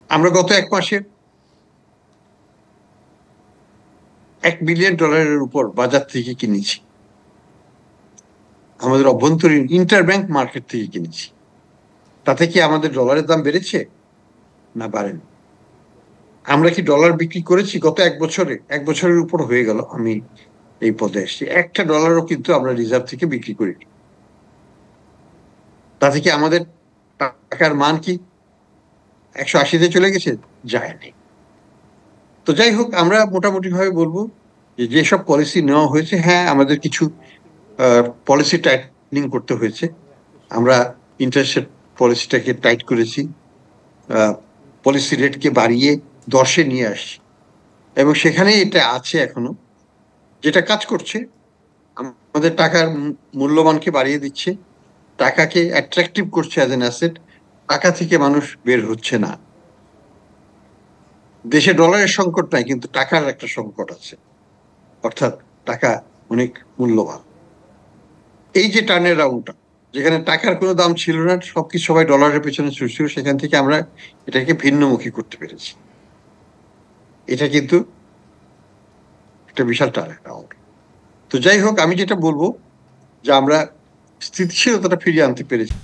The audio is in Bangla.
আমরা গত 1 মাসে $1 বিলিয়ন উপর বাজার থেকে কিনেছি, আমাদের অভ্যন্তরীণ ইন্টারব্যাংক মার্কেট থেকে কিনেছি। তাতে কি আমাদের ডলারের দাম বেড়েছে না বাড়েনি? আমরা কি ডলার বিক্রি করেছি গত 1 বছরে? 1 বছরের উপর হয়ে গেল আমি এই পদে এসেছি, একটা ডলারও কিন্তু আমরা রিজার্ভ থেকে বিক্রি করিনি। তাতে কি আমাদের টাকার মান কি 180-তে চলে গেছে? যায়নি। তো যাই হোক, আমরা মোটামুটি ভাবে বলবো যে যেসব পলিসি নেওয়া হয়েছে, হ্যাঁ আমাদের কিছু পলিসি টাইটনিং করতে হয়েছে। আমরা ইন্টারেস্ট রেট পলিসিটাকে টাইট করেছি, পলিসি রেটকে বাড়িয়ে 10-এ নিয়ে আসছি, এবং সেখানে এটা আছে এখনো, যেটা কাজ করছে। আমাদের টাকার মূল্যমানকে বাড়িয়ে দিচ্ছে, টাকাকে অ্যাট্রাকটিভ করছে অ্যাজ এন অ্যাসেট। টাকা থেকে মানুষ বের হচ্ছে না। দেশে ডলারের সংকট নাই, কিন্তু টাকার একটা সংকট আছে, অর্থাৎ টাকা অনেক মূল্যবান। এই যে টার্নের রাউন্ডটা, যেখানে টাকার কোনো দাম ছিল না, সবকিছু সবাই ডলারের পেছনে ছুটছিল, সেখান থেকে আমরা এটাকে ভিন্নমুখী করতে পেরেছি। এটা কিন্তু একটা বিশাল টার্নের রাউন্ড। তো যাই হোক, আমি যেটা বলবো যে আমরা স্থিতিশীলতাটা ফিরিয়ে আনতে পেরেছি।